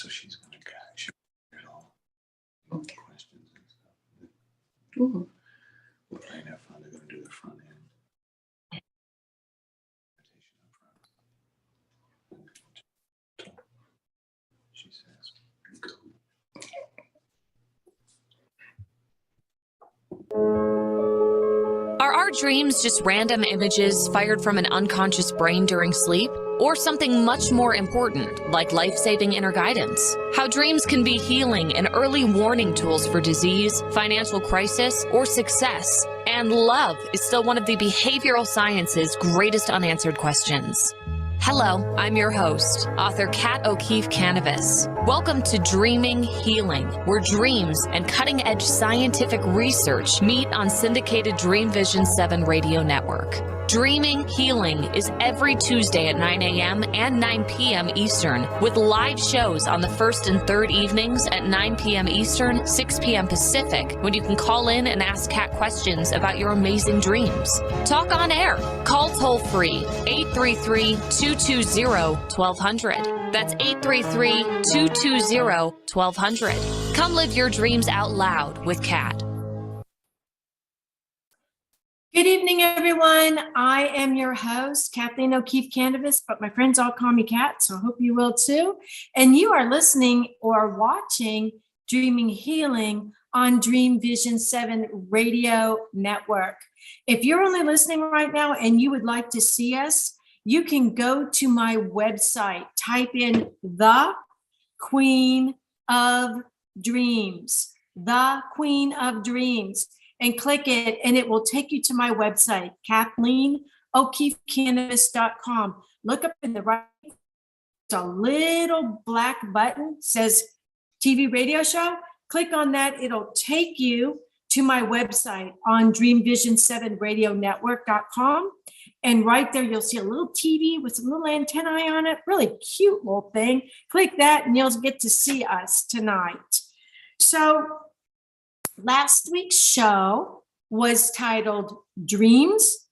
So she's going to guide. She'll it all. Okay. Questions and stuff. Ooh. We're playing that fun. They're going to do the front end. She says, go. Are our dreams just random images fired from an unconscious brain during sleep? Or something much more important, like life-saving inner guidance? How dreams can be healing and early warning tools for disease, financial crisis, or success. And love is still one of the behavioral science's greatest unanswered questions. Hello, I'm your host, author Kat O'Keefe Kanavos. Welcome to Dreaming Healing, where dreams and cutting-edge scientific research meet on syndicated Dream Vision 7 radio network. Dreaming Healing is every Tuesday at 9 a.m. and 9 p.m. Eastern, with live shows on the first and third evenings at 9 p.m. Eastern, 6 p.m. Pacific, when you can call in and ask Kat questions about your amazing dreams. Talk on air. Call toll-free 833-220-1200. That's 833-220-1200. Come live your dreams out loud with Kat. Good evening, everyone. I am your host, Kathleen O'Keefe Kanavos, but my friends all call me Kat, so I hope you will too. And you are listening or watching Dreaming Healing on Dream Vision 7 radio network. If you're only listening right now and you would like to see us, you can go to my website, type in The Queen of Dreams, The Queen of Dreams, and click it, and it will take you to my website, KathleenO'KeefeKanavos.com. Look up in the right, there's a little black button, says TV radio show. Click on that, it'll take you to my website on DreamVision7RadioNetwork.com. And right there, you'll see a little TV with some little antennae on it, really cute little thing. Click that and you'll get to see us tonight. So last week's show was titled Dreams,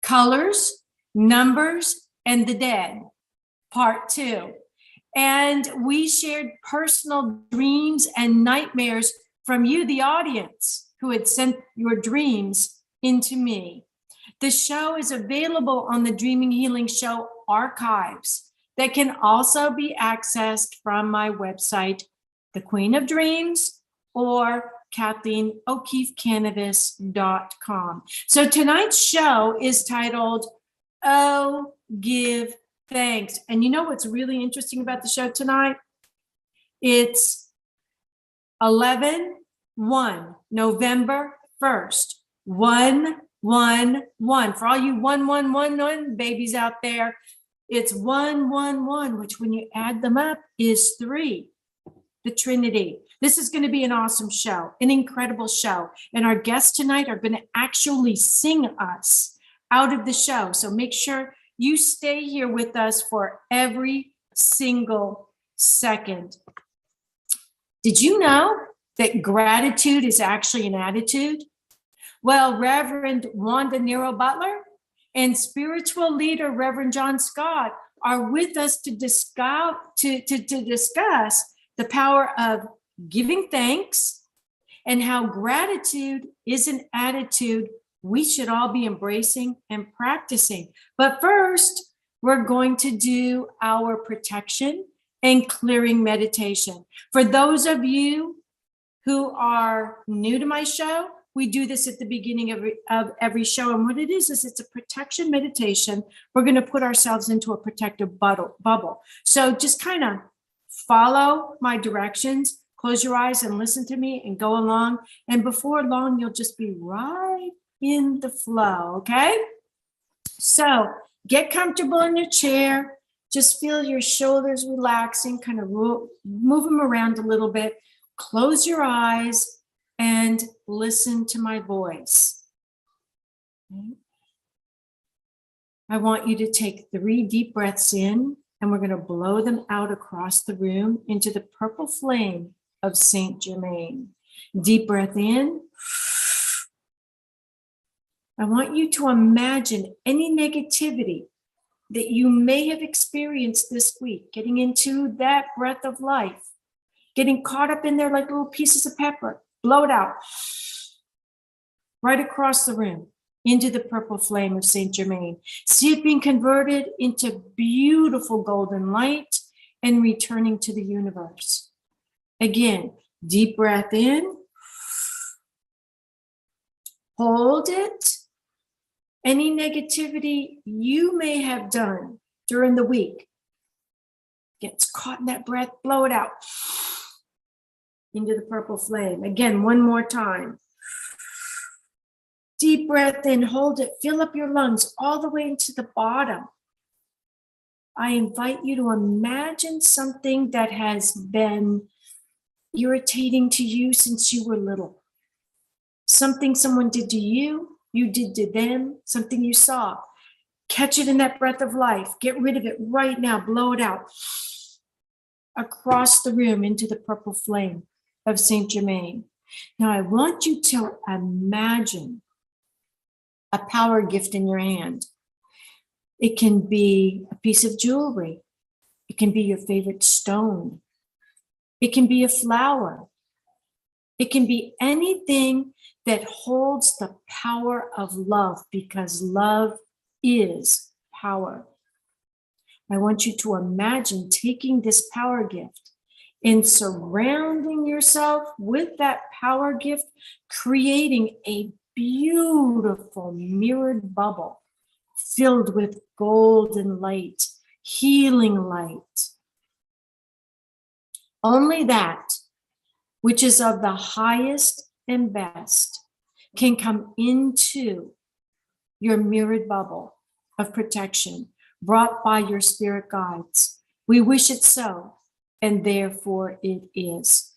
Colors, Numbers, and the Dead, Part 2. And we shared personal dreams and nightmares from you, the audience, who had sent your dreams into me. The show is available on the Dreaming Healing Show archives that can also be accessed from my website, The Queen of Dreams, or KathleenO'KeefeKanavos.com. So tonight's show is titled, Oh, Give Thanks. And you know what's really interesting about the show tonight? It's 11/1, November 1st, 111. For all you 1111 babies out there, it's 111, which when you add them up is 3, the Trinity. This is going to be an awesome show, an incredible show. And our guests tonight are going to actually sing us out of the show. So make sure you stay here with us for every single second. Did you know that gratitude is actually an attitude? Well, Reverend Wanda Nero Butler and spiritual leader Reverend John Scott are with us to discuss the power of giving thanks and how gratitude is an attitude we should all be embracing and practicing. But first, we're going to do our protection and clearing meditation. For those of you who are new to my show, we do this at the beginning of every show. And what it is it's a protection meditation. We're going to put ourselves into a protective bubble. So just kind of follow my directions. Close your eyes and listen to me and go along. And before long, you'll just be right in the flow, okay? So get comfortable in your chair. Just feel your shoulders relaxing, kind of move them around a little bit. Close your eyes and listen to my voice. Okay. I want you to take 3 deep breaths in, and we're going to blow them out across the room into the purple flame of Saint Germain. Deep breath in. I want you to imagine any negativity that you may have experienced this week, getting into that breath of life, getting caught up in there like little pieces of pepper, blow it out, right across the room, into the purple flame of Saint Germain. See it being converted into beautiful golden light and returning to the universe. Again, deep breath in, hold it. Any negativity you may have done during the week gets caught in that breath, blow it out into the purple flame. Again, one more time. Deep breath in, hold it, fill up your lungs all the way into the bottom. I invite you to imagine something that has been irritating to you since you were little. Something someone did to you, you did to them, something you saw. Catch it in that breath of life. Get rid of it right now. Blow it out across the room into the purple flame of Saint Germain. Now, I want you to imagine a power gift in your hand. It can be a piece of jewelry. It can be your favorite stone. It can be a flower. It can be anything that holds the power of love, because love is power. I want you to imagine taking this power gift and surrounding yourself with that power gift, creating a beautiful mirrored bubble filled with golden light, healing light. Only that which is of the highest and best can come into your mirrored bubble of protection brought by your spirit guides. We wish it so, and therefore it is.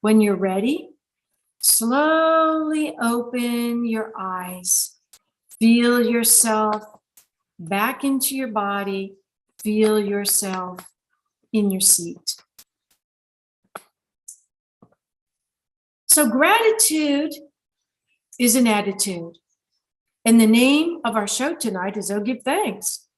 When you're ready, slowly open your eyes. Feel yourself back into your body. Feel yourself in your seat. So gratitude is an attitude. And the name of our show tonight is Oh Give Thanks.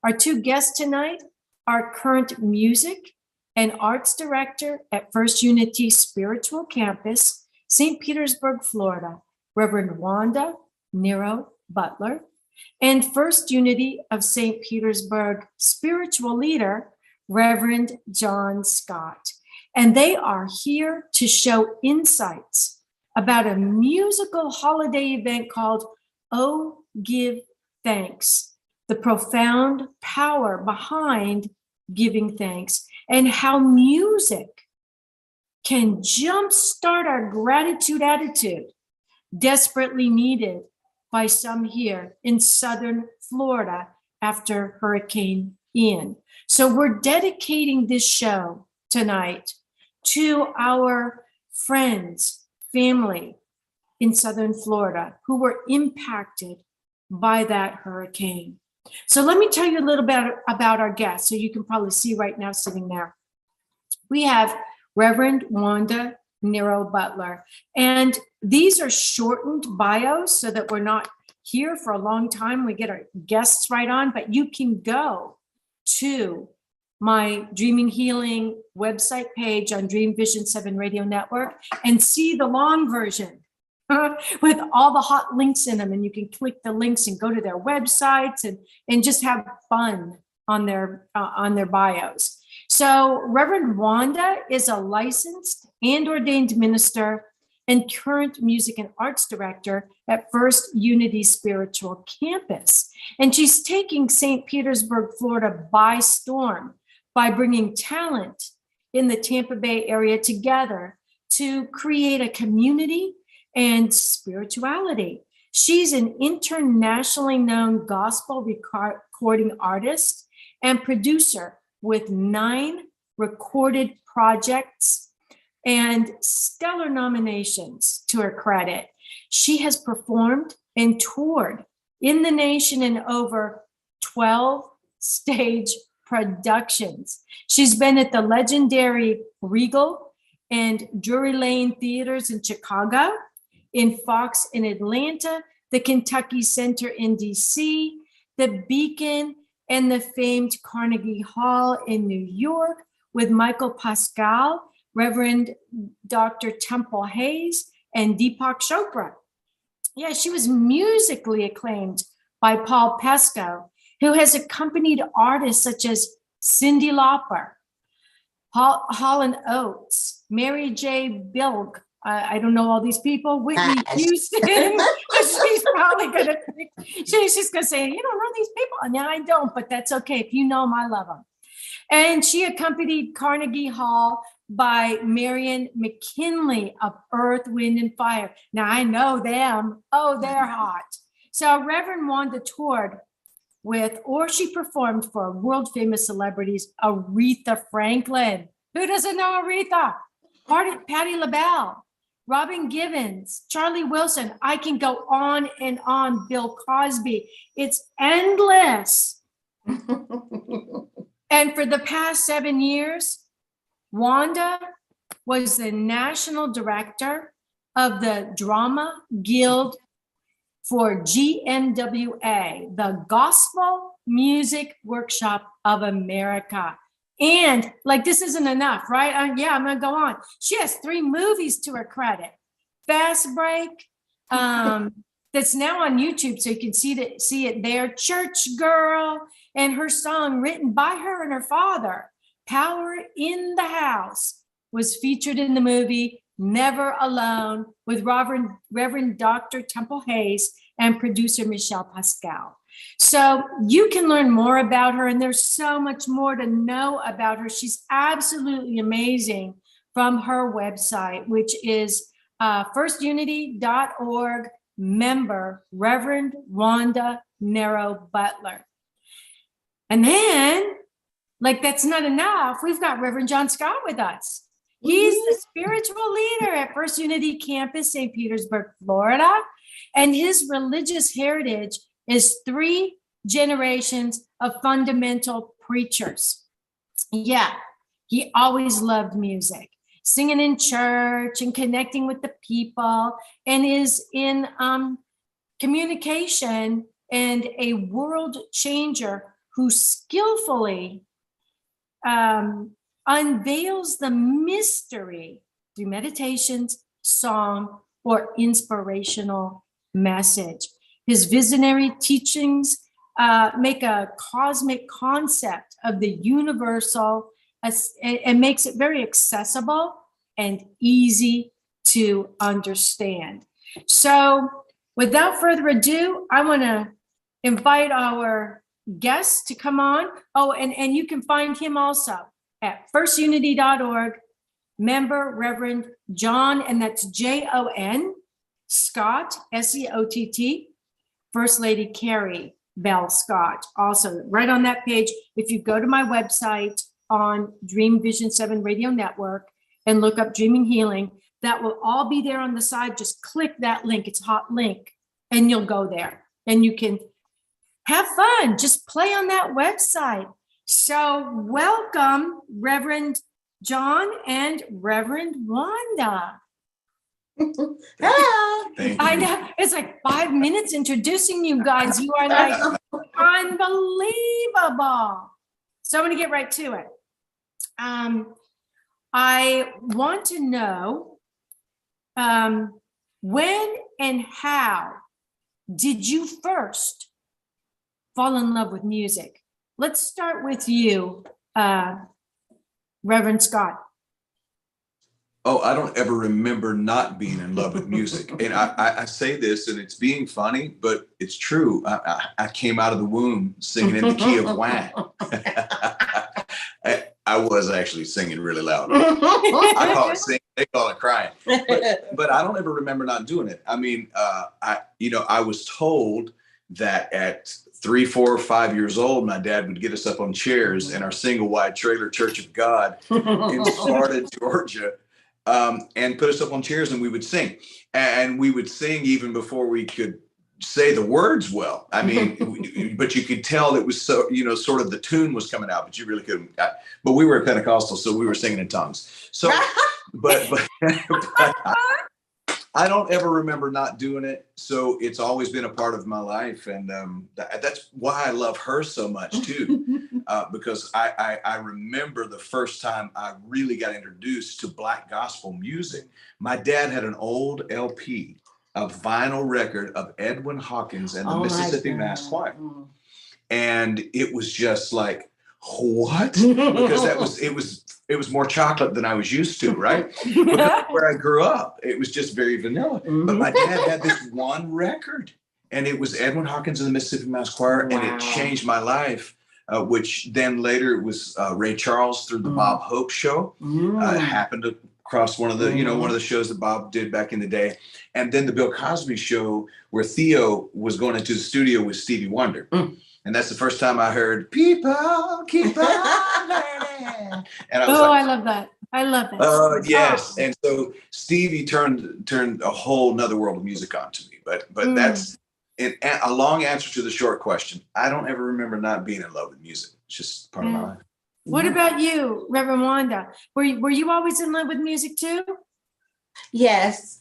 Our two guests tonight are current music and arts director at First Unity Spiritual Campus, St. Petersburg, Florida, Reverend Wanda, Nero, Butler, and First Unity of St. Petersburg spiritual leader, Reverend John Scott. And they are here to show insights about a musical holiday event called Oh Give Thanks, the profound power behind giving thanks, and how music can jumpstart our gratitude attitude, desperately needed by some here in southern Florida after Hurricane Ian. So we're dedicating this show tonight to our friends, family in southern Florida who were impacted by that hurricane. So let me tell you a little bit about our guests, so you can probably see right now sitting there. We have Reverend Wanda Nero Butler, and these are shortened bios so that we're not here for a long time. We get our guests right on, but you can go to my Dreaming Healing website page on Dream Vision 7 Radio Network and see the long version with all the hot links in them. And you can click the links and go to their websites and just have fun on their bios. So Reverend Wanda is a licensed and ordained minister and current music and arts director at First Unity Spiritual Campus. And she's taking St. Petersburg, Florida by storm by bringing talent in the Tampa Bay area together to create a community and spirituality. She's an internationally known gospel recording artist and producer with 9 recorded projects and stellar nominations to her credit. She has performed and toured in the nation in over 12 stage productions. She's been at the legendary Regal and Drury Lane theaters in Chicago, in Fox in Atlanta, the Kentucky Center in DC, the Beacon in the famed Carnegie Hall in New York with Michel Pascal, Reverend Dr. Temple Hayes, and Deepak Chopra. Yeah, she was musically acclaimed by Paul Pesco, who has accompanied artists such as Cyndi Lauper, Hall & Oates, Mary J. Bilg. I don't know all these people. Whitney Houston. She's probably going to think, she's going to say, you don't know these people. No, I don't, but that's okay. If you know them, I love them. And she accompanied Carnegie Hall by Marion McKinley of Earth, Wind, and Fire. Now, I know them. Oh, they're hot. So Reverend Wanda toured with, or she performed for world-famous celebrities, Aretha Franklin. Who doesn't know Aretha? Patti LaBelle, Robin Givens, Charlie Wilson. I can go on and on. Bill Cosby. It's endless. And for the past 7 years, Wanda was the national director of the Drama Guild for GMWA, the Gospel Music Workshop of America. And like, this isn't enough, right? I'm gonna go on. She has 3 movies to her credit. Fast Break, that's now on YouTube, so you can see it there. Church Girl, and her song written by her and her father, Power in the House, was featured in the movie Never Alone with Reverend Dr. Temple Hayes and producer Michel Pascal. So you can learn more about her, and there's so much more to know about her. She's absolutely amazing from her website, which is firstunity.org, member Reverend Wanda Nero Butler. And then, like, that's not enough. We've got Reverend John Scott with us. He's the spiritual leader at First Unity Campus, St. Petersburg, Florida. And his religious heritage is 3 generations of fundamental preachers. Yeah, he always loved music, singing in church and connecting with the people, and is in communication and a world changer who skillfully unveils the mystery through meditations, song, or inspirational message. His visionary teachings make a cosmic concept of the universal and makes it very accessible and easy to understand. So without further ado, I want to invite our guests to come on. Oh, and you can find him also at firstunity.org, member Reverend John, and that's Jon, Scott, Seott, First Lady Carrie Bell Scott. Also, right on that page, if you go to my website on Dream Vision 7 Radio Network and look up Dreaming Healing, that will all be there on the side. Just click that link. It's a hot link, and you'll go there, and you can have fun. Just play on that website. So welcome, Reverend John and Reverend Wanda. Hello. I know, it's like 5 minutes introducing you guys. You are like unbelievable. So I'm going to get right to it. I want to know when and how did you first fall in love with music? Let's start with you, Reverend Scott. Oh, I don't ever remember not being in love with music. And I say this, and it's being funny, but it's true. I came out of the womb singing in the key of wah. I was actually singing really loud. I call it singing, they call it crying. But I don't ever remember not doing it. I mean, I was told that at 3, 4, 5 years old, my dad would get us up on chairs in our single wide trailer Church of God in Sparta, Georgia, and put us up on chairs, and we would sing. And we would sing even before we could say the words well. I mean, but you could tell it was so, sort of the tune was coming out, but you really couldn't. But we were I don't ever remember not doing it. So it's always been a part of my life. And that's why I love her so much too. Because I remember the first time I really got introduced to Black gospel music. My dad had an old LP, a vinyl record of Edwin Hawkins and the Mississippi Mass Choir. And it was just like, what? Because it was more chocolate than I was used to, right? Because where I grew up, it was just very vanilla. But my dad had this one record, and it was Edwin Hawkins and the Mississippi Mass Choir, and it changed my life. Which then later it was Ray Charles through the Bob Hope show. Happened to cross one of the one of the shows that Bob did back in the day, and then the Bill Cosby show where Theo was going into the studio with Stevie Wonder. And that's the first time I heard "People Keep On Learning." And I was I love that. I love that. Yes. And so Stevie turned a whole nother world of music on to me. But that's a long answer to the short question. I don't ever remember not being in love with music. It's just part of my life. What about you, Reverend Wanda? Were you always in love with music too? Yes.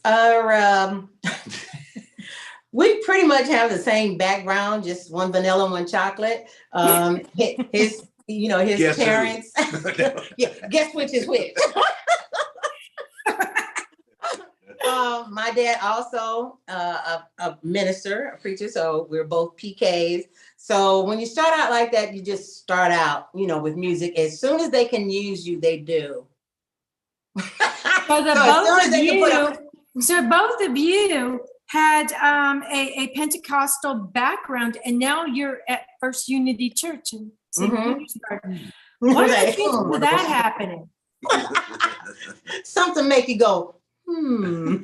We pretty much have the same background, just one vanilla, one chocolate. His Guess parents. Yeah, guess which is which. My dad also a minister, a preacher, so we're both PKs. So when you start out like that, you just start out, with music. As soon as they can use you, they do. So both of you had a Pentecostal background, and now you're at First Unity Church in St. Petersburg. What do you think of that happening? Something make you go, Well,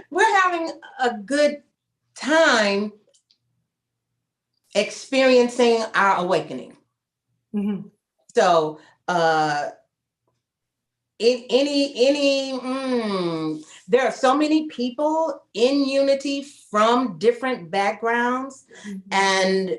we're having a good time experiencing our awakening. So there are so many people in unity from different backgrounds. And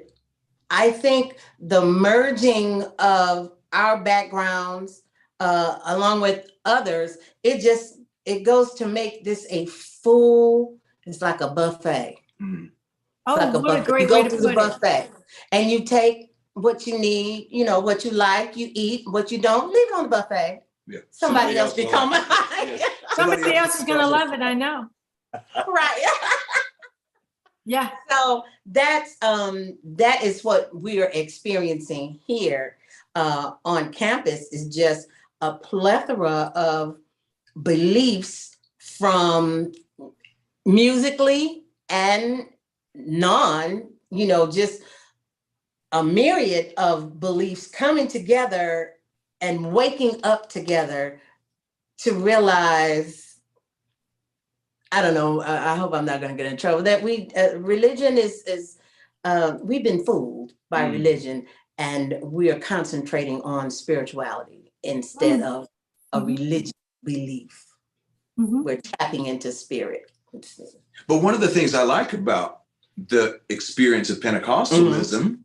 I think the merging of our backgrounds along with others, it goes to make this a full, it's like a buffet. Oh, like what a great you way go to to the put buffet and you take what you need, what you like, you eat. What you don't, leave it on the buffet. Yeah. Somebody else become Somebody else is gonna love it, I know. Right. Yeah. So that is what we are experiencing here on campus, is just a plethora of beliefs from musically and non, just a myriad of beliefs coming together and waking up together to realize, I don't know, I hope I'm not going to get in trouble, that religion is we've been fooled by religion, and we are concentrating on spirituality instead of a religious belief. We're tapping into spirit. But one of the things I like about the experience of Pentecostalism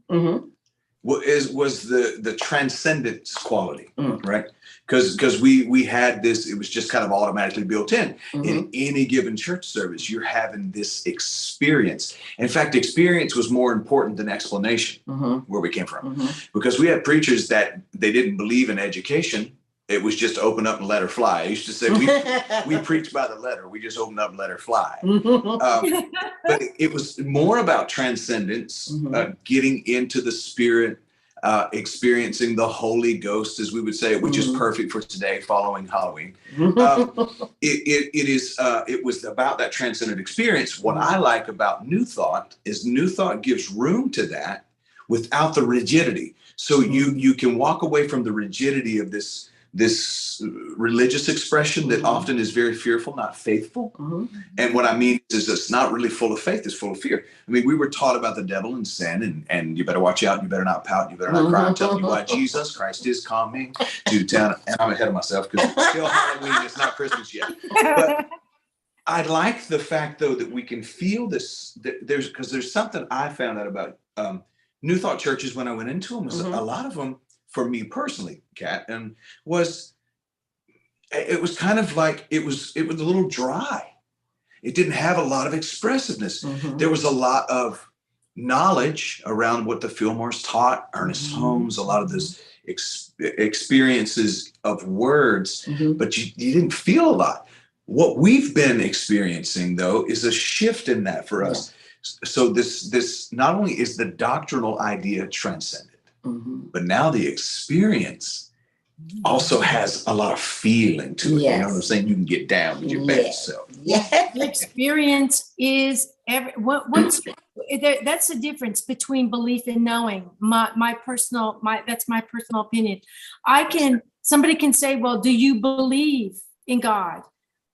was the transcendence quality, right? Because we had this, it was just kind of automatically built in. In any given church service, you're having this experience. In fact, experience was more important than explanation, where we came from. Because we had preachers that they didn't believe in education. It was just open up and let her fly. I used to say, we preach by the letter. We just open up and let her fly. But it was more about transcendence, getting into the spirit, experiencing the Holy Ghost, as we would say, which is perfect for today following Halloween. It was about that transcendent experience. What I like about New Thought is New Thought gives room to that without the rigidity. So you can walk away from the rigidity of this religious expression that often is very fearful, not faithful. And what I mean is it's not really full of faith, it's full of fear. I mean, we were taught about the devil and sin, and you better watch out, you better not pout, you better not cry. I'm telling you why Jesus Christ is coming to town. And I'm ahead of myself because it's still Halloween, it's not Christmas yet. But I like the fact, though, that we can feel this, because there's something I found out about New Thought churches when I went into them, was a lot of them, for me personally, Kat, was it was kind of like, it was a little dry. It didn't have a lot of expressiveness. Mhm. There was a lot of knowledge around what the Fillmores taught, Ernest Holmes, a lot of this experiences of words, Mhm. but you didn't feel a lot. What we've been experiencing, though, is a shift in that for us. So this not only is the doctrinal idea transcended, Mhm. but now the experience also has a lot of feeling to it. You know what I'm Yes. saying? You can get down with your best self. Yeah. The experience is that's the difference between belief and knowing. That's my personal opinion. Somebody can say, well, do you believe in God?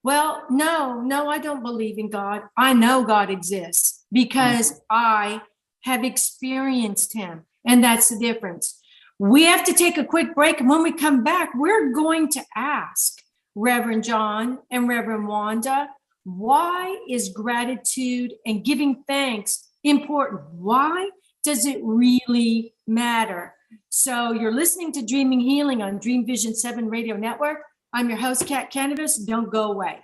Well, no, I don't believe in God. I know God exists because I have experienced him. And that's the difference. We have to take a quick break. And when we come back, we're going to ask Reverend John and Reverend Wanda, why is gratitude and giving thanks important? Why does it really matter? So you're listening to Dreaming Healing on Dream Vision 7 Radio Network. I'm your host, Kat Kanavos. Don't go away.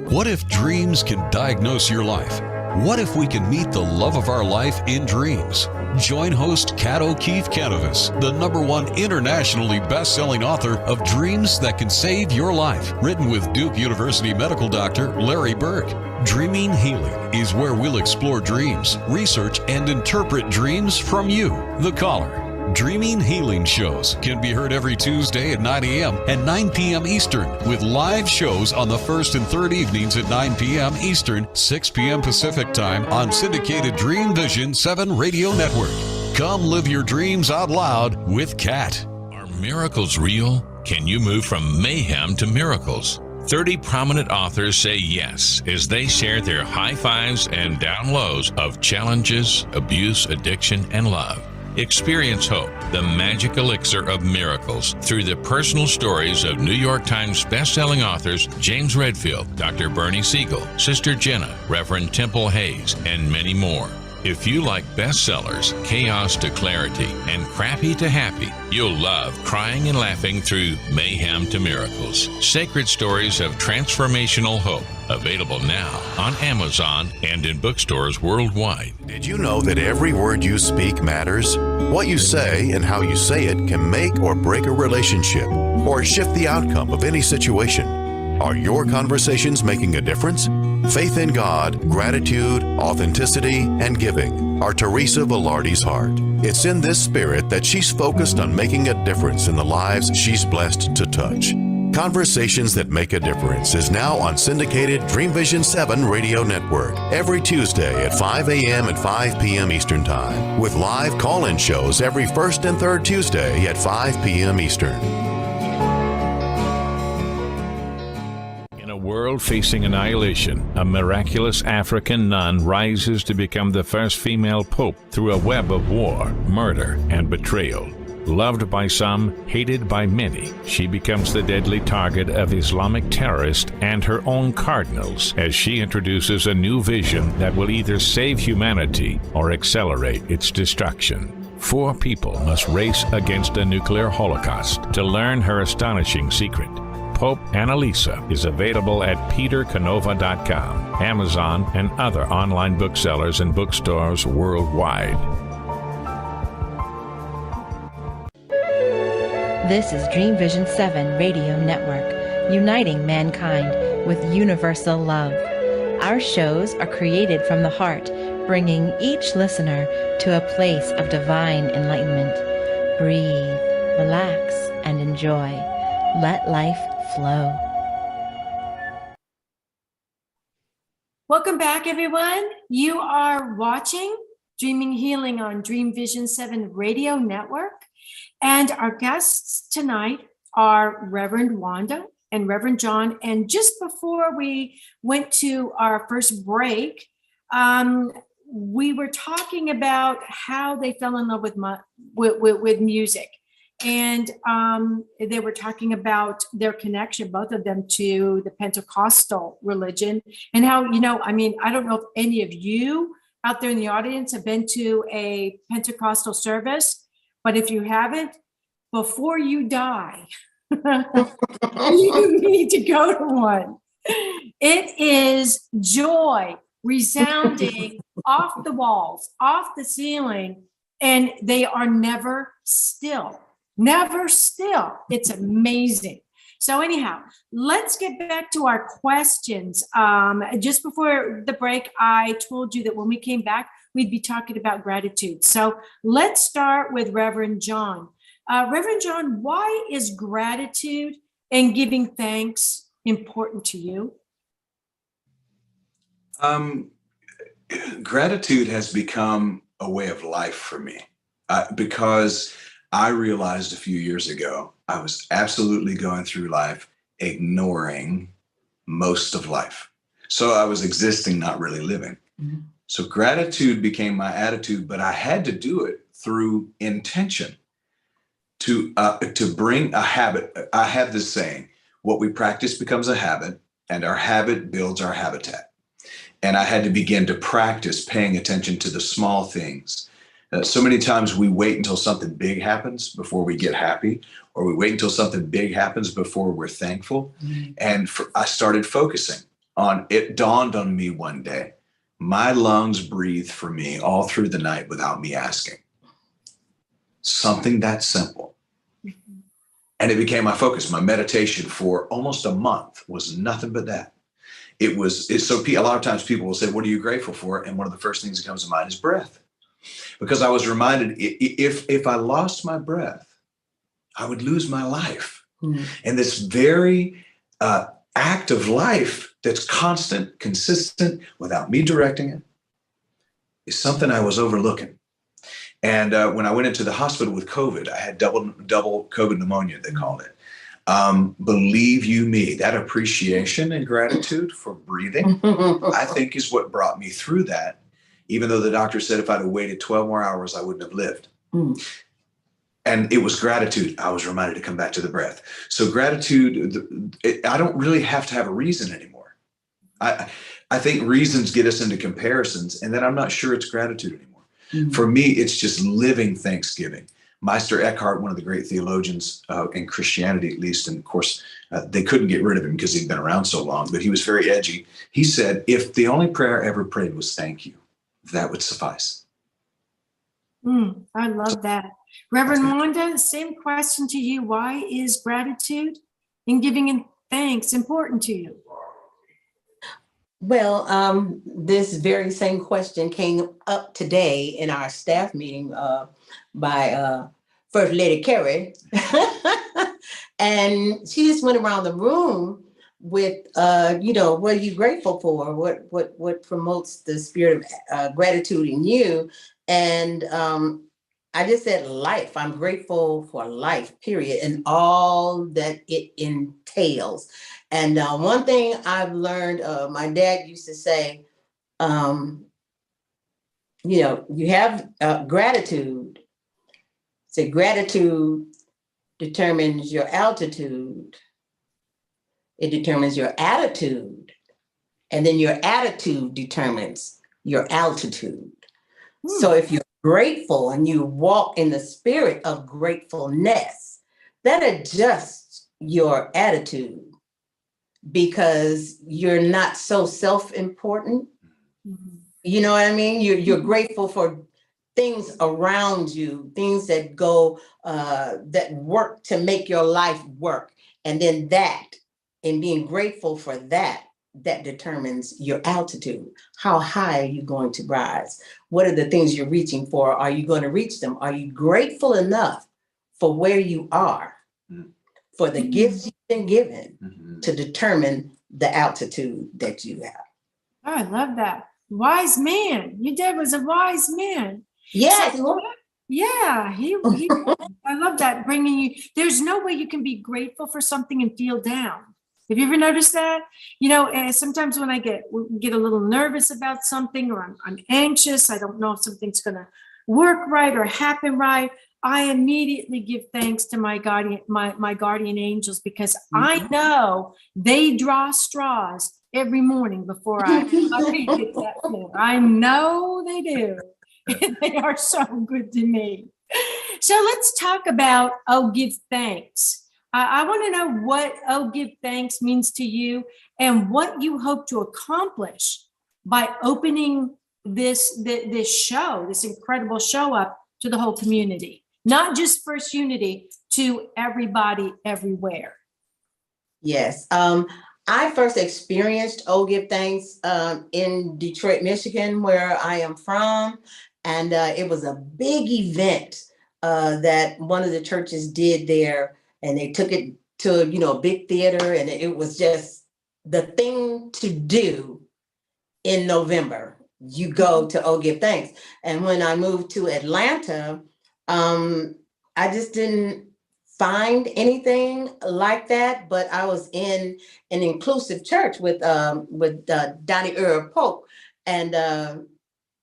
What if dreams can diagnose your life? What if we can meet the love of our life in dreams? Join host Kat O'Keefe Kanavos, the #1 internationally best-selling author of Dreams That Can Save Your Life, written with Duke University medical doctor Larry Burke. Dreaming Healing is where we'll explore dreams, research, and interpret dreams from you, the caller. Dreaming Healing shows can be heard every Tuesday at 9 a.m. and 9 p.m. Eastern, with live shows on the first and third evenings at 9 p.m. Eastern, 6 p.m. Pacific Time on syndicated Dream Vision 7 Radio Network. Come live your dreams out loud with Kat. Are miracles real? Can you move from mayhem to miracles? 30 prominent authors say yes as they share their high fives and down lows of challenges, abuse, addiction, and love. Experience hope, the magic elixir of miracles, through the personal stories of New York Times bestselling authors James Redfield, Dr. Bernie Siegel, Sister Jenna, Reverend Temple Hayes, and many more. If you like bestsellers, chaos to clarity, and crappy to happy, you'll love crying and laughing through mayhem to miracles. Sacred stories of transformational hope. Available now on Amazon and in bookstores worldwide. Did you know that every word you speak matters? What you say and how you say it can make or break a relationship or shift the outcome of any situation. Are your conversations making a difference? Faith in God, gratitude, authenticity, and giving are Teresa Velarde's heart. It's in this spirit that she's focused on making a difference in the lives she's blessed to touch. Conversations That Make a Difference is now on syndicated Dream Vision 7 Radio Network every Tuesday at 5 a.m. and 5 p.m. Eastern Time, with live call-in shows every first and third Tuesday at 5 p.m. Eastern. In a world facing annihilation, a miraculous African nun rises to become the first female pope through a web of war, murder, and betrayal. Loved by some, hated by many, she becomes the deadly target of Islamic terrorists and her own cardinals as she introduces a new vision that will either save humanity or accelerate its destruction. 4 people must race against a nuclear holocaust to learn her astonishing secret. Pope Annalisa is available at petercanova.com, Amazon, and other online booksellers and bookstores worldwide. This is Dream Vision 7 Radio Network, uniting mankind with universal love. Our shows are created from the heart, bringing each listener to a place of divine enlightenment. Breathe, relax, and enjoy. Let life flow. Welcome back, everyone. You are watching Dreaming Healing on Dream Vision 7 Radio Network. And our guests tonight are Reverend Wanda and Reverend John. And just before we went to our first break, we were talking about how they fell in love with music. And they were talking about their connection, both of them, to the Pentecostal religion, and how, I don't know if any of you out there in the audience have been to a Pentecostal service, but if you haven't, before you die, you need to go to one. It is joy resounding off the walls, off the ceiling, and they are never still. Never still. It's amazing. So anyhow, let's get back to our questions. Just before the break, I told you that when we came back, we'd be talking about gratitude. So let's start with Reverend John. Reverend John, why is gratitude and giving thanks important to you? Gratitude has become a way of life for me because I realized a few years ago, I was absolutely going through life ignoring most of life. So I was existing, not really living. Mm-hmm. So gratitude became my attitude, but I had to do it through intention to bring a habit. I have this saying, what we practice becomes a habit, and our habit builds our habitat. And I had to begin to practice paying attention to the small things. So many times we wait until something big happens before we get happy, or we wait until something big happens before we're thankful. Mm-hmm. And I started focusing on it. Dawned on me one day, my lungs breathe for me all through the night without me asking. Something that simple. Mm-hmm. And it became my focus. My meditation for almost a month was nothing but that. A lot of times people will say, what are you grateful for? And one of the first things that comes to mind is breath. Because I was reminded, if I lost my breath, I would lose my life. Mm-hmm. And this very act of life that's constant, consistent, without me directing it, is something I was overlooking. And when I went into the hospital with COVID, I had double COVID pneumonia, they called it. Believe you me, that appreciation and gratitude for breathing, I think is what brought me through that. Even though the doctor said if I'd have waited 12 more hours, I wouldn't have lived. Mm. And it was gratitude. I was reminded to come back to the breath. So gratitude, I don't really have to have a reason anymore. I think reasons get us into comparisons, and then I'm not sure it's gratitude anymore. Mm. For me, it's just living Thanksgiving. Meister Eckhart, one of the great theologians in Christianity, at least, and of course, they couldn't get rid of him because he'd been around so long, but he was very edgy. He said, if the only prayer I ever prayed was thank you, that would suffice. I love that. Reverend Wanda, same question to you. Why is gratitude and giving thanks important to you? Well, this very same question came up today in our staff meeting by First Lady Kerry. And she just went around the room with, what are you grateful for? What promotes the spirit of gratitude in you? And I just said life. I'm grateful for life, period, and all that it entails. And one thing I've learned, my dad used to say, you have gratitude. So gratitude determines your altitude. It determines your attitude. And then your attitude determines your altitude. So if you're grateful and you walk in the spirit of gratefulness, that adjusts your attitude because you're not so self-important. Mm-hmm. You know what I mean? You're grateful for things around you, things that go, that work to make your life work. And then and being grateful for that determines your altitude. How high are you going to rise? What are the things you're reaching for? Are you going to reach them? Are you grateful enough for where you are, for the gifts you've been given to determine the altitude that you have? Oh, I love that. Wise man. Your dad was a wise man. Yes. So, yeah, he I love that, bringing you. There's no way you can be grateful for something and feel down. Have you ever noticed that? Sometimes when I get a little nervous about something, or I'm anxious, I don't know if something's going to work right or happen right, I immediately give thanks to my guardian, my guardian angels, because I know they draw straws every morning before I get that floor. I know they do. They are so good to me. So let's talk about give thanks. I want to know what give thanks means to you and what you hope to accomplish by opening this show, this incredible show up to the whole community. Not just First Unity, to everybody everywhere. Yes. I first experienced Give Thanks in Detroit, Michigan, where I am from. And it was a big event that one of the churches did there. And they took it to, a big theater. And it was just the thing to do in November. You go to Give Thanks. And when I moved to Atlanta, I just didn't find anything like that, but I was in an inclusive church with Donnie Earl Pope, and I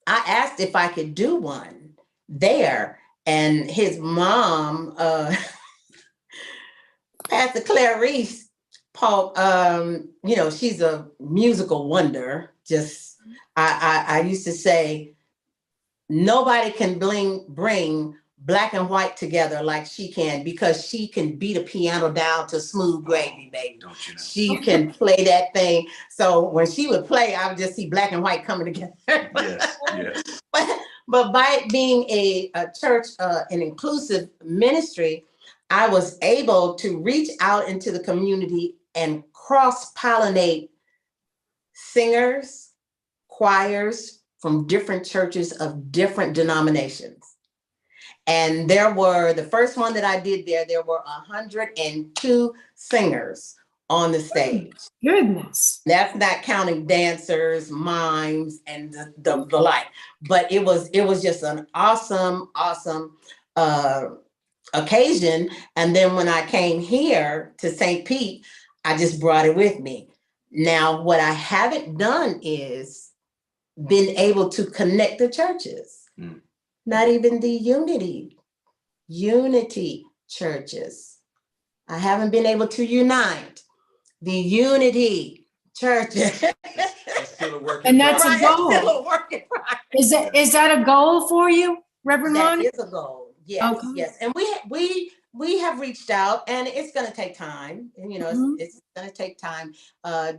asked if I could do one there, and his mom, Pastor Clarice Pope, she's a musical wonder. Just I used to say, nobody can bring black and white together like she can, because she can beat a piano down to smooth gravy, baby. Don't you know? She can play that thing. So when she would play, I would just see black and white coming together. Yes. But by it being a church, an inclusive ministry, I was able to reach out into the community and cross-pollinate singers, choirs from different churches of different denominations. And the first one that I did there were 102 singers on the stage. Goodness. That's not counting dancers, mimes, and the like. But it was just an awesome occasion. And then when I came here to St. Pete, I just brought it with me. Now, what I haven't done is been able to connect the churches. Not even the unity churches. I haven't been able to unite the unity churches. That's still a work in And that's progress. a goal. It's still a work in progress. Is that a goal for you, Reverend That Monica? is a goal. Yes, Okay. yes. And we have reached out, and it's going to take time. And it's going to take time.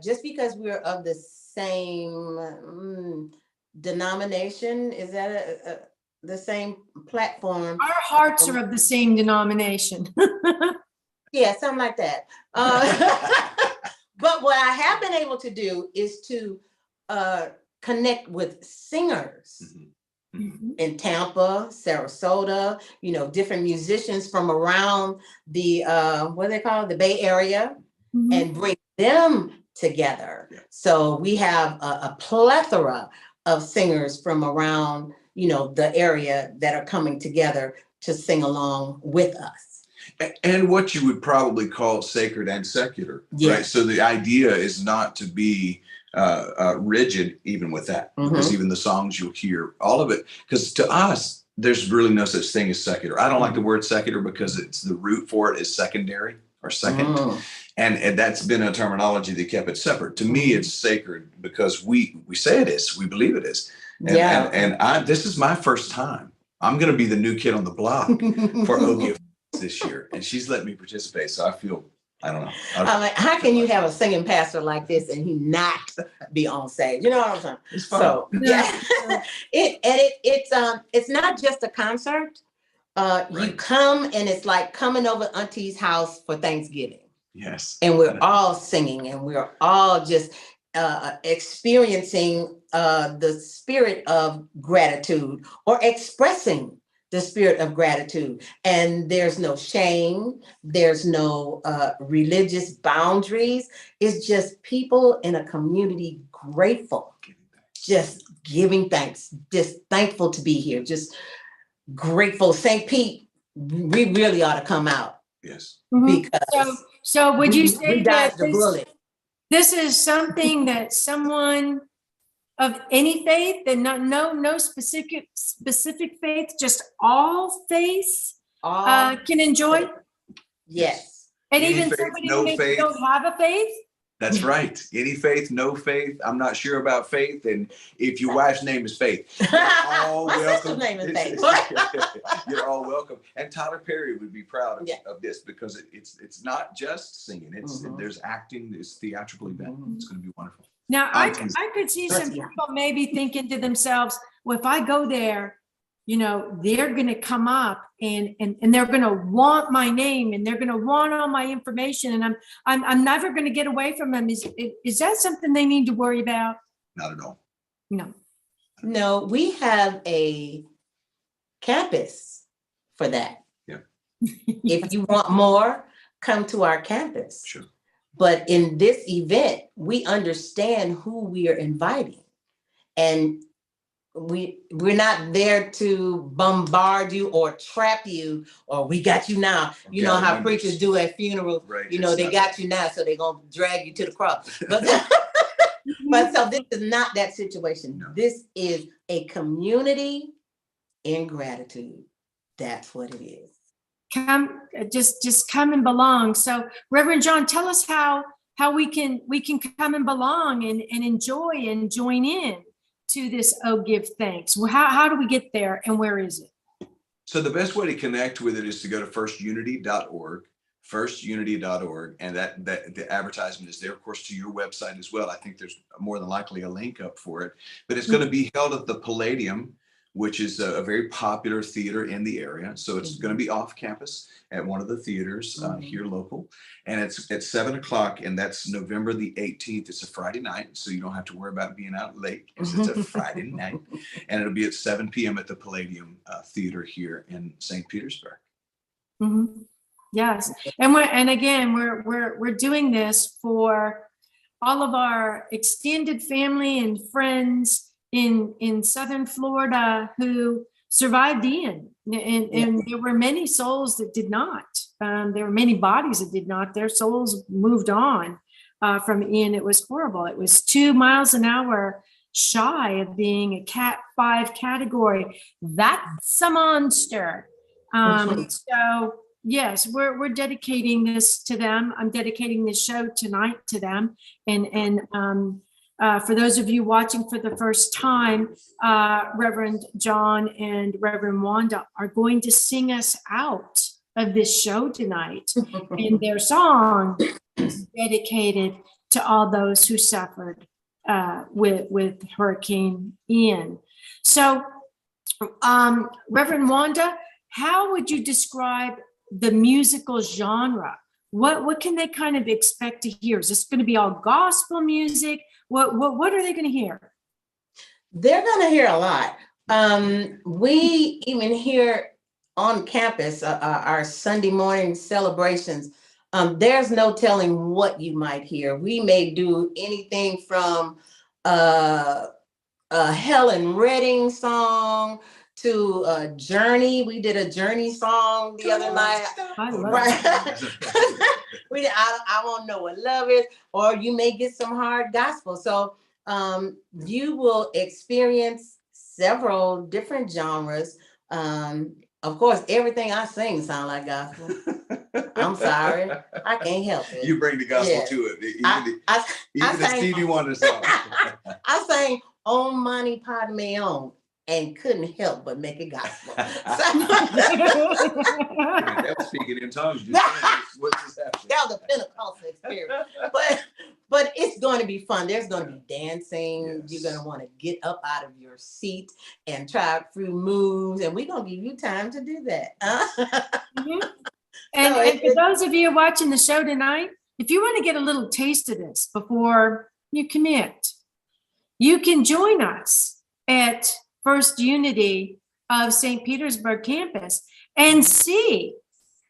Just because we're of the same denomination, is that the same platform? Our hearts are of the same denomination. Yeah, something like that. But what I have been able to do is to connect with singers in Tampa, Sarasota, different musicians from around the what do they call it, the Bay Area, and bring them together. Yeah. So we have a plethora of singers from around the area that are coming together to sing along with us. And what you would probably call sacred and secular, yes. Right? So the idea is not to be rigid even with that, because even the songs you'll hear, all of it, because to us, there's really no such thing as secular. I don't like the word secular because it's the root for it is secondary or second. And that's been a terminology that kept it separate. To me, it's sacred because we say it is, we believe it is. And this is my first time. I'm going to be the new kid on the block for Give this year, and she's let me participate. So I feel, I don't know. I'm like, how can you have a singing pastor like this and he not be on stage? You know what I'm saying? It's fun. So yeah, it's not just a concert. Right. You come and it's like coming over Auntie's house for Thanksgiving. Yes. And we're all singing and we're all just experiencing the spirit of gratitude or expressing the spirit of gratitude. And there's no shame. There's no religious boundaries. It's just people in a community grateful, just giving thanks, just thankful to be here, just grateful. St. Pete, we really ought to come out. Yes. Because so would you say that this is something that someone of any faith, and no specific faith, just all faiths All can enjoy. yes. And Any even faith, somebody no who maybe faith. don't have a faith. That's right. Any faith, no faith. I'm not sure about faith. And if your wife's name is Faith, you're all My welcome. sister's name is Faith. You're all welcome. And Tyler Perry would be proud of, Yeah. of this, because it's not just singing. It's there's acting, there's theatrical event. It's going to be wonderful. Now, I could see some Yeah. people maybe thinking to themselves, well, if I go there, you know, they're going to come up and they're going to want my name and they're going to want all my information, and I'm never going to get away from them. Is that something they need to worry about? Not at all. No. No, we have a campus for that. Yeah. If you want more, come to our campus. Sure. But in this event, we understand who we are inviting. And we're not there to bombard you or trap you, or we got you now. You know how preachers do at funerals. Right. You know, they got you now, so they're gonna drag you to the cross. But so this is not that situation. No. This is a community in gratitude. That's what it is. Come, just come and belong. So Reverend John, tell us how we can come and belong and enjoy and join in to this Oh Give Thanks. Well, how do we get there, and where is it? So the best way to connect with it is to go to firstunity.org, and that the advertisement is there, of course, to your website as well. I think there's more than likely a link up for it, but it's going to be held at the Palladium, which is a very popular theater in the area. So it's going to be off campus at one of the theaters here local. And it's at 7:00, and that's November the 18th. It's a Friday night, so you don't have to worry about being out late, because it's a Friday night. And it'll be at 7 p.m. at the Palladium Theater here in St. Petersburg. Mm-hmm. Yes. And again, we're doing this for all of our extended family and friends in Southern Florida who survived Ian, and there were many souls that did not. There were many bodies that did not. Their souls moved on from Ian. It was horrible. It was 2 miles an hour shy of being a Cat 5 category. That's a monster. So yes, we're dedicating this to them. I'm dedicating this show tonight to them, and for those of you watching for the first time, Reverend John and Reverend Wanda are going to sing us out of this show tonight. And their song is dedicated to all those who suffered with Hurricane Ian. So, Reverend Wanda, how would you describe the musical genre? What can they kind of expect to hear? Is this going to be all gospel music? What are they going to hear? They're going to hear a lot. We even here on campus, our Sunday morning celebrations, there's no telling what you might hear. We may do anything from a Helen Redding song to a Journey. We did a Journey song the other night. I love Right. We did I Won't Know What Love Is, or you may get some hard gospel. So you will experience several different genres. Of course, everything I sing sounds like gospel. I'm sorry, I can't help it. You bring the gospel to it. Even the Stevie Wonder song. I sang On Money Padme On and couldn't help but make it gospel. That was speaking in tongues. What just happened? That was a Pentecostal experience. But it's going to be fun. There's going to be dancing. Yes. You're going to want to get up out of your seat and try a few moves. And we're going to give you time to do that. Mm-hmm. And for those of you watching the show tonight, if you want to get a little taste of this before you commit, you can join us at First Unity of St. Petersburg campus and see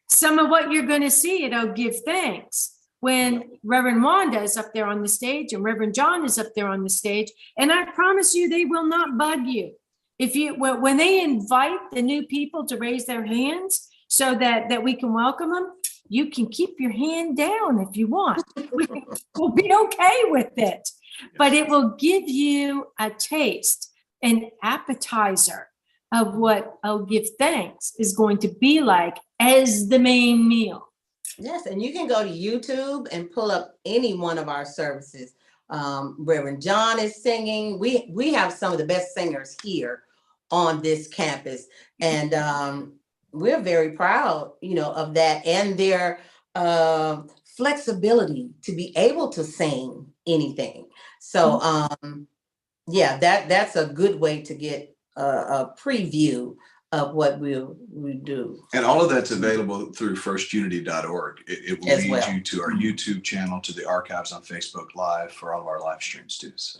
some of what you're going to see at Oh Give Thanks when Reverend Wanda is up there on the stage and Reverend John is up there on the stage. And I promise you, they will not bug you. When they invite the new people to raise their hands so that we can welcome them, you can keep your hand down if you want. We'll be okay with it, but it will give you a taste, an appetizer of what Oh Give Thanks is going to be like as the main meal. Yes, and you can go to YouTube and pull up any one of our services. Reverend John is singing. We have some of the best singers here on this campus, and we're very proud, of that, and their flexibility to be able to sing anything. So, yeah, that's a good way to get a preview of what we do. And all of that's available through firstunity.org. It will lead you to our YouTube channel, to the archives on Facebook Live for all of our live streams too. So,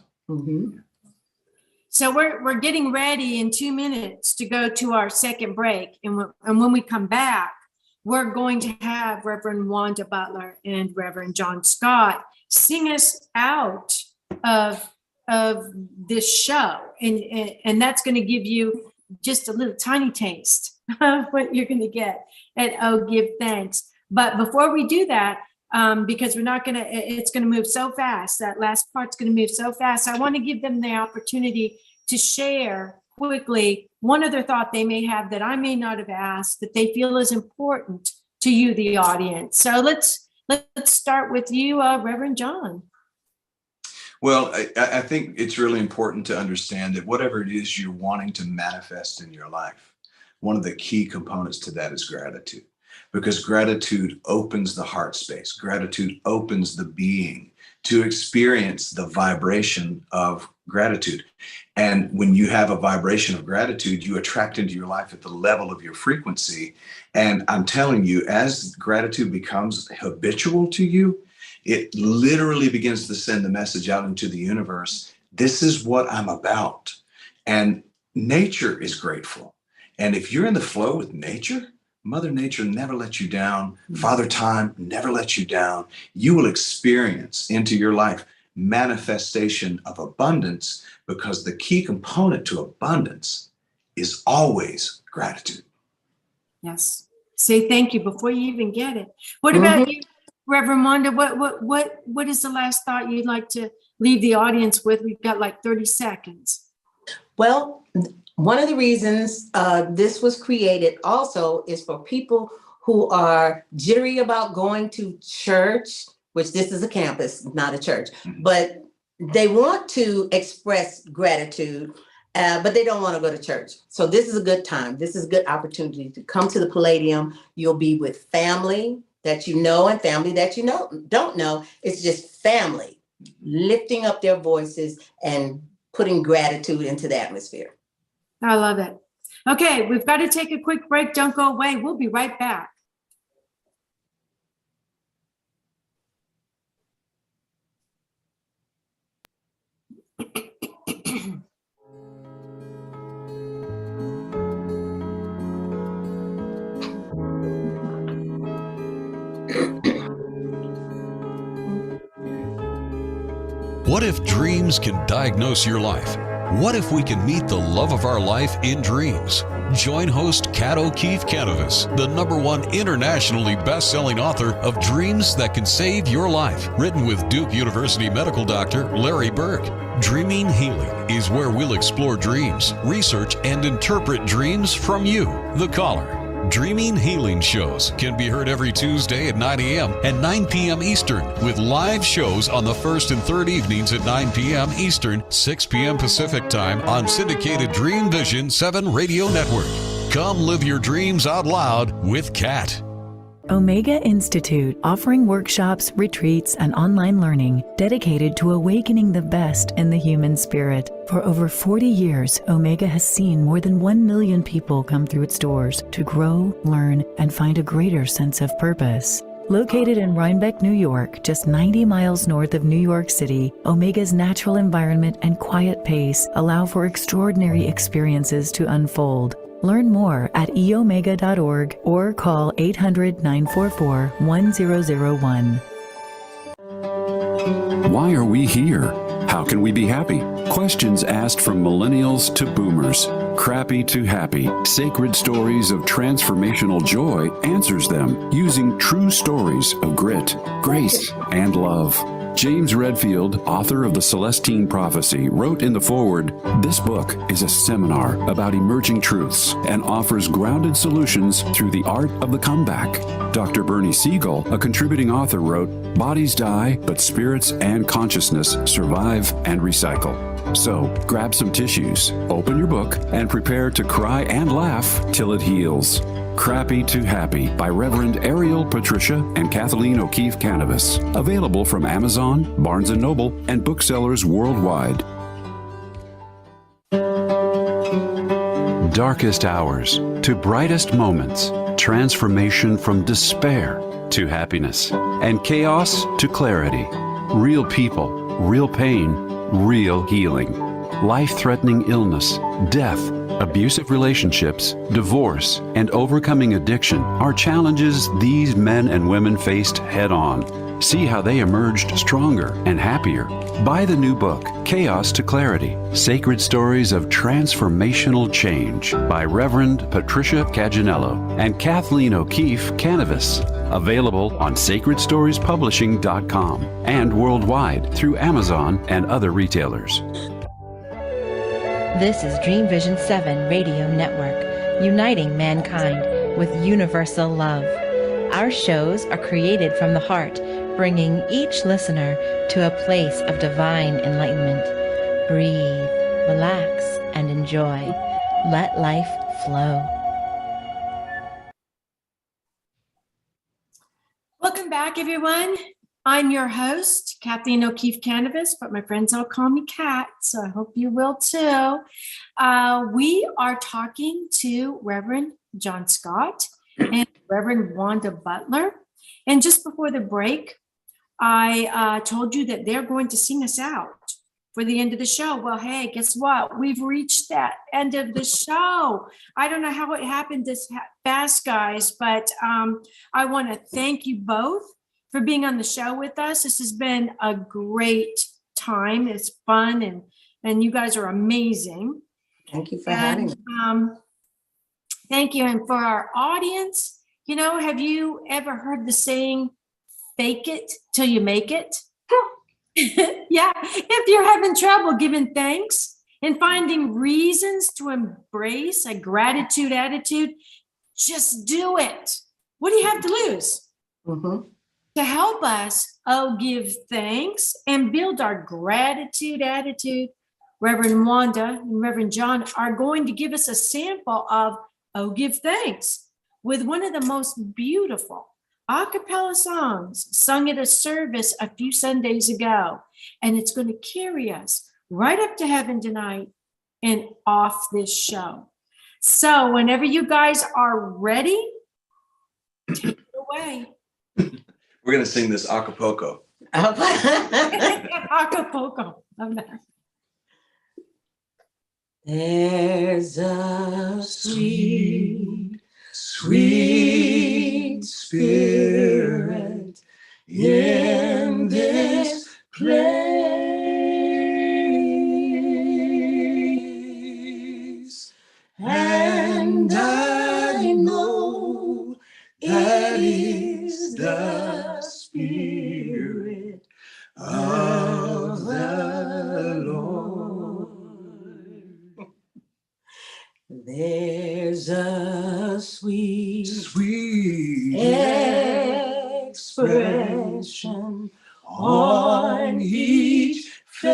So we're getting ready in 2 minutes to go to our second break. And when we come back, we're going to have Reverend Wanda Butler and Reverend John Scott sing us out of this show. And that's going to give you just a little tiny taste of what you're going to get at Oh Give Thanks. But before we do that, because it's going to move so fast, that last part's going to move so fast, I want to give them the opportunity to share quickly one other thought they may have that I may not have asked, that they feel is important to you, the audience. So let's start with you, Reverend John. Well, I think it's really important to understand that whatever it is you're wanting to manifest in your life, one of the key components to that is gratitude, because gratitude opens the heart space. Gratitude opens the being to experience the vibration of gratitude. And when you have a vibration of gratitude, you attract into your life at the level of your frequency. And I'm telling you, as gratitude becomes habitual to you, it literally begins to send the message out into the universe. This is what I'm about. And nature is grateful. And if you're in the flow with nature, Mother Nature never lets you down. Father Time never lets you down. You will experience into your life manifestation of abundance, because the key component to abundance is always gratitude. Yes. Say thank you before you even get it. What about you, Reverend Wanda? What is the last thought you'd like to leave the audience with? We've got like 30 seconds. Well, one of the reasons this was created also is for people who are jittery about going to church, which this is a campus, not a church, but they want to express gratitude, but they don't want to go to church. So this is a good time. This is a good opportunity to come to the Palladium. You'll be with family that you know and family that you don't know. It's just family lifting up their voices and putting gratitude into the atmosphere. I love it. Okay, we've got to take a quick break. Don't go away. We'll be right back. What if dreams can diagnose your life? What if we can meet the love of our life in dreams? Join host Kat O'Keefe Kanavos, the #1 internationally best-selling author of Dreams That Can Save Your Life, written with Duke University medical doctor Larry Berg. Dreaming Healing is where we'll explore dreams, research, and interpret dreams from you, the caller. Dreaming Healing shows can be heard every Tuesday at 9 a.m. and 9 p.m. Eastern, with live shows on the first and third evenings at 9 p.m. Eastern, 6 p.m. Pacific Time on syndicated Dream Vision 7 Radio Network. Come live your dreams out loud with Kat. Omega Institute, offering workshops, retreats, and online learning dedicated to awakening the best in the human spirit. For over 40 years, Omega has seen more than 1 million people come through its doors to grow, learn, and find a greater sense of purpose. Located in Rhinebeck, New York, just 90 miles north of New York City, Omega's natural environment and quiet pace allow for extraordinary experiences to unfold. Learn more at eomega.org or call 800-944-1001. Why are we here? How can we be happy? Questions asked from millennials to boomers. Crappy to happy. Sacred Stories of Transformational Joy answers them using true stories of grit, grace, and love. James Redfield, author of The Celestine Prophecy, wrote in the foreword, "This book is a seminar about emerging truths and offers grounded solutions through the art of the comeback." Dr. Bernie Siegel, a contributing author, wrote, "Bodies die, but spirits and consciousness survive and recycle." So grab some tissues, open your book, and prepare to cry and laugh till it heals. Crappy to Happy by Reverend Ariel Patricia and Kathleen O'Keefe Kanavos. Available from Amazon, Barnes & Noble, and booksellers worldwide. Darkest hours to brightest moments. Transformation from despair to happiness. And chaos to clarity. Real people, real pain, real healing. Life-threatening illness, death, abusive relationships, divorce, and overcoming addiction are challenges these men and women faced head-on. See how they emerged stronger and happier. Buy the new book, Chaos to Clarity, Sacred Stories of Transformational Change by Reverend Patricia Caginello and Kathleen O'Keefe Kanavos. Available on sacredstoriespublishing.com and worldwide through Amazon and other retailers. This is Dream Vision 7 Radio Network, uniting mankind with universal love. Our shows are created from the heart, bringing each listener to a place of divine enlightenment. Breathe, relax, and enjoy. Let life flow. Welcome back, everyone. I'm your host, Kathleen O'Keefe Kanavos, but my friends all call me Kat, so I hope you will too. We are talking to Reverend John Scott and Reverend Wanda Butler. And just before the break, I told you that they're going to sing us out for the end of the show. Well, hey, guess what? We've reached that end of the show. I don't know how it happened this fast, guys, but I want to thank you both for being on the show with us. This has been a great time. It's fun, and you guys are amazing. Thank you for having me. Thank you. And for our audience, have you ever heard the saying, fake it till you make it? Yeah. If you're having trouble giving thanks and finding reasons to embrace a gratitude attitude, just do it. What do you have to lose? Mm-hmm. To help us, give thanks and build our gratitude attitude, Reverend Wanda and Reverend John are going to give us a sample of give thanks with one of the most beautiful a cappella songs sung at a service a few Sundays ago. And it's going to carry us right up to heaven tonight and off this show. So whenever you guys are ready, take it away. We're going to sing this Acapulco. Acapulco. There's a sweet, sweet spirit in this place, and I know that is the Spirit of the Lord. There's a sweet, sweet expression on each face,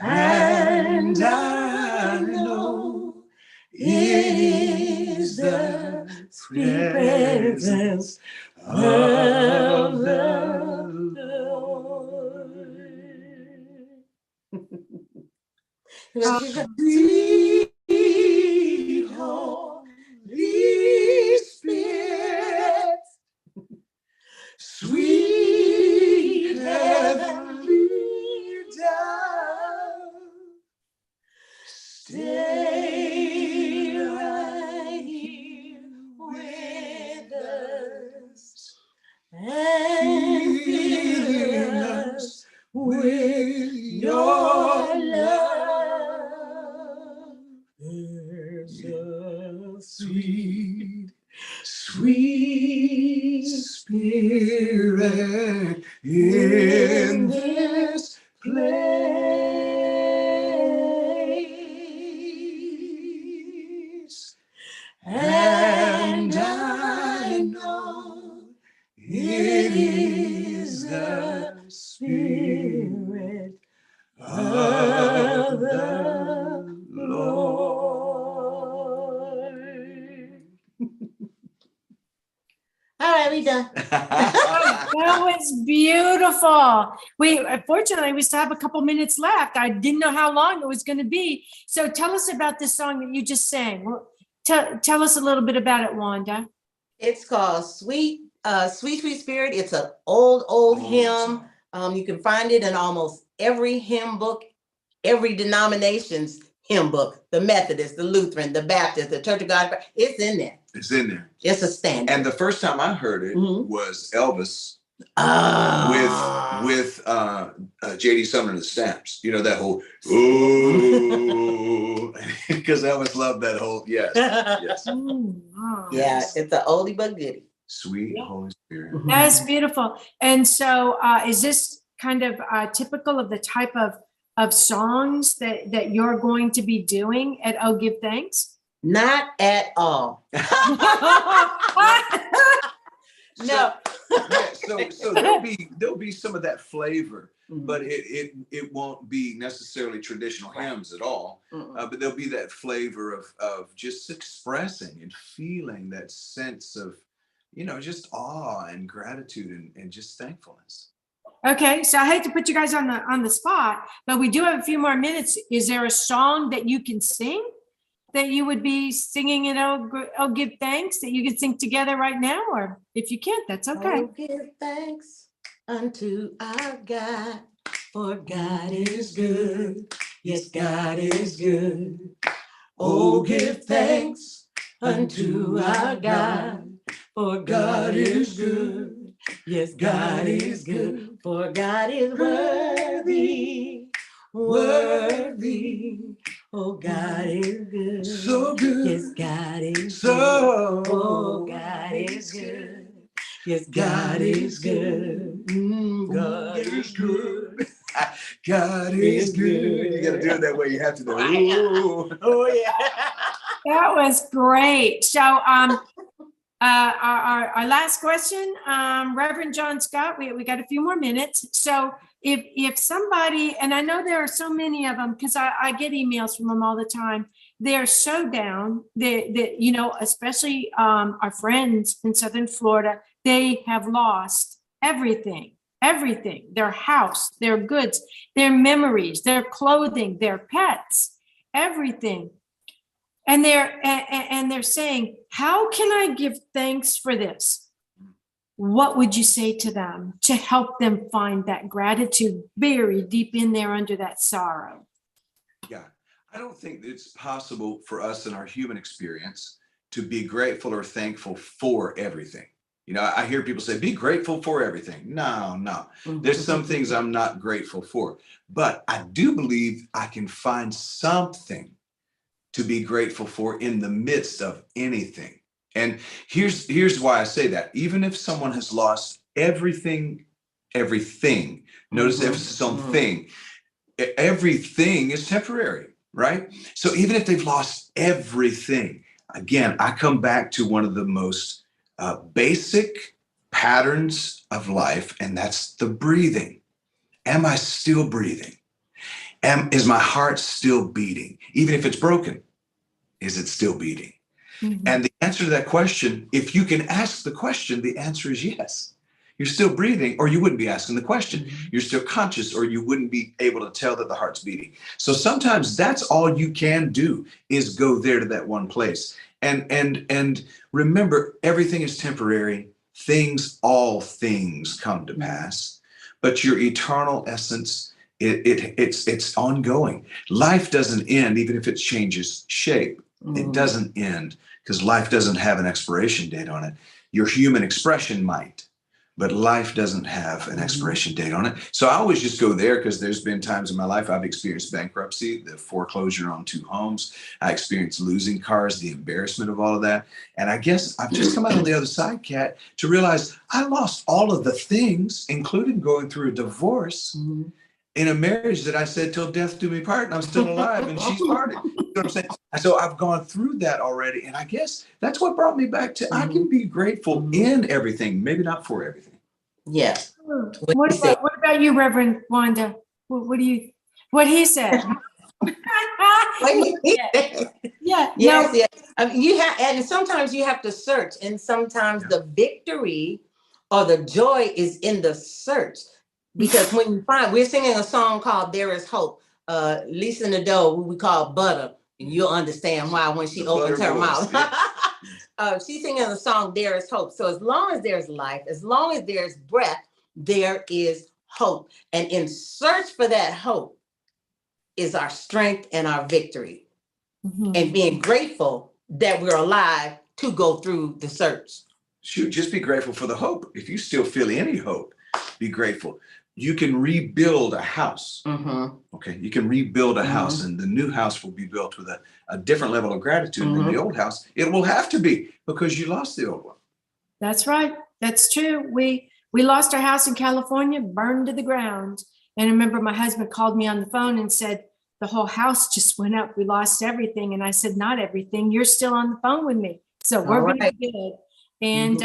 and I know it is the presence of the Lord. Sweet Holy Spirit, sweet heavenly dove, stay right here with us and fill us with your love. There's a sweet, sweet place, and I know it is the Spirit of the Lord. All right, we done. That was beautiful. Fortunately, we still have a couple minutes left. I didn't know how long it was going to be. So tell us about this song that you just sang. Tell us a little bit about it, Wanda. It's called Sweet Sweet Spirit. It's an old hymn. You can find it in almost every hymn book, every denomination's hymn book, the Methodist, the Lutheran, the Baptist, the Church of God. It's in there. It's in there. It's a standard. And the first time I heard it was Elvis with J.D. Sumner and the Stamps. You know, that whole, ooh, because Elvis loved that whole, yes. Yeah, it's an oldie but goodie. Sweet Holy Spirit. That's beautiful. And so is this kind of typical of the type of songs that you're going to be doing at Oh Give Thanks? Not at all. No. So there'll be some of that flavor, but it won't be necessarily traditional hymns at all. But there'll be that flavor of just expressing and feeling that sense of, you know, just awe and gratitude and just thankfulness. Okay, so I hate to put you guys on the spot, but we do have a few more minutes. Is there a song that you can sing that you would be singing at Oh Give Thanks that you could sing together right now? Or if you can't, that's okay. Oh, give thanks unto our God, for God is good. Yes, God is good. Oh, give thanks unto our God, for God is good. Yes, God is good, for God is worthy, worthy. Oh, God is good. So good. Yes, God is So good. Oh, God is good. Yes, God is good. God is good. God is good. You got to do it that way. You have to do it. Ooh. Oh, yeah. That was great. So our last question, Reverend John Scott, we got a few more minutes. So if somebody, and I know there are so many of them because I get emails from them all the time, they're so down, they you know, especially our friends in Southern Florida, they have lost everything, their house, their goods, their memories, their clothing, their pets, everything. And they're saying, how can I give thanks for this? What would you say to them to help them find that gratitude buried deep in there under that sorrow? Yeah, I don't think it's possible for us in our human experience to be grateful or thankful for everything. You know, I hear people say, be grateful for everything. No. There's some things I'm not grateful for, but I do believe I can find something to be grateful for in the midst of anything. And here's why I say that. Even if someone has lost everything, notice emphasis on thing, everything is temporary, right? So even if they've lost everything, again, I come back to one of the most basic patterns of life, and that's the breathing. Am I still breathing? Is my heart still beating? Even if it's broken, is it still beating? Mm-hmm. And the answer to that question, if you can ask the question, the answer is yes. You're still breathing, or you wouldn't be asking the question. Mm-hmm. You're still conscious, or you wouldn't be able to tell that the heart's beating. So sometimes that's all you can do is go there to that one place. And remember, everything is temporary. All things come to pass, but your eternal essence, it's ongoing. Life doesn't end, even if it changes shape. It doesn't end because life doesn't have an expiration date on it. Your human expression might, but life doesn't have an expiration date on it. So I always just go there because there's been times in my life I've experienced bankruptcy, the foreclosure on 2 homes. I experienced losing cars, the embarrassment of all of that. And I guess I've just come out on the other side, Kat, to realize I lost all of the things, including going through a divorce. in a marriage that I said till death do me part, and I'm still alive, and she's parted. You know what I'm saying? So I've gone through that already, and I guess that's what brought me back to I can be grateful in everything, maybe not for everything. Yes. What about you, Reverend Wanda? What he said? Yeah. Yes, yes. You have, and sometimes you have to search, and sometimes the victory or the joy is in the search. Because when you find, we're singing a song called "There Is Hope." Lisa Nadeau, who we call Butter, and you'll understand why when she opens her mouth. She's singing the song "There Is Hope." So as long as there's life, as long as there's breath, there is hope. And in search for that hope is our strength and our victory. And being grateful that we're alive to go through the search. Shoot, just be grateful for the hope. If you still feel any hope, be grateful. You can rebuild a house. Okay, you can rebuild a house, and the new house will be built with a different level of gratitude than the old house. It will have to be, because you lost the old one. That's right. That's true. We lost our house in California, burned to the ground. And I remember my husband called me on the phone and said, the whole house just went up. We lost everything. And I said, not everything. You're still on the phone with me. So we're going to be good. And,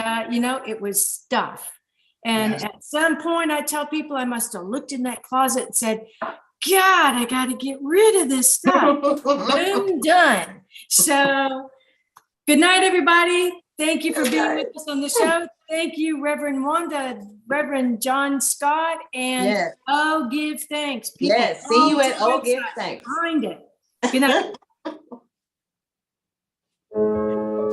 it was stuff. And at some point I tell people I must have looked in that closet and said, God, I got to get rid of this stuff. I'm done. So good night, everybody. Thank you for being with us on the show. Thank you, Reverend Wanda, Reverend John Scott, and Oh Give Thanks. People, see you at Oh Give Thanks. Find it. Good night.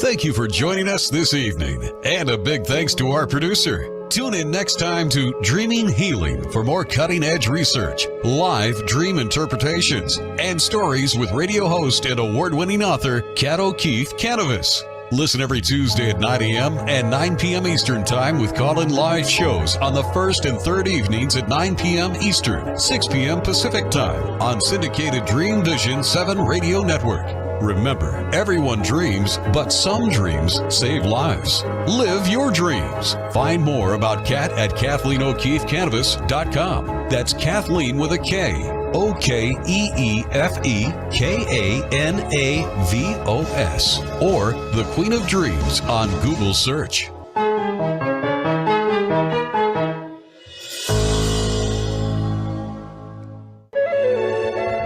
Thank you for joining us this evening. And a big thanks to our producer. Tune in next time to Dreaming Healing for more cutting-edge research, live dream interpretations, and stories with radio host and award-winning author Kat O'Keefe Kanavos. Listen every Tuesday at 9 a.m. and 9 p.m. Eastern Time with call-in live shows on the first and third evenings at 9 p.m. Eastern, 6 p.m. Pacific Time on syndicated Dream Vision 7 Radio Network. Remember, everyone dreams, but some dreams save lives. Live your dreams. Find more about Kat at KathleenO'KeefeKanavos.com. That's Kathleen with a K. OKEEFEKANAVOS, or The Queen of Dreams on Google search.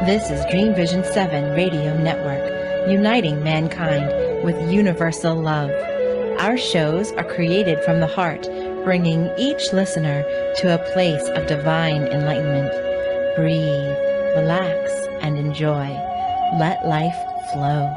This is Dream Vision 7 Radio Network, uniting mankind with universal love. Our shows are created from the heart, bringing each listener to a place of divine enlightenment. Breathe, relax, and enjoy. Let life flow.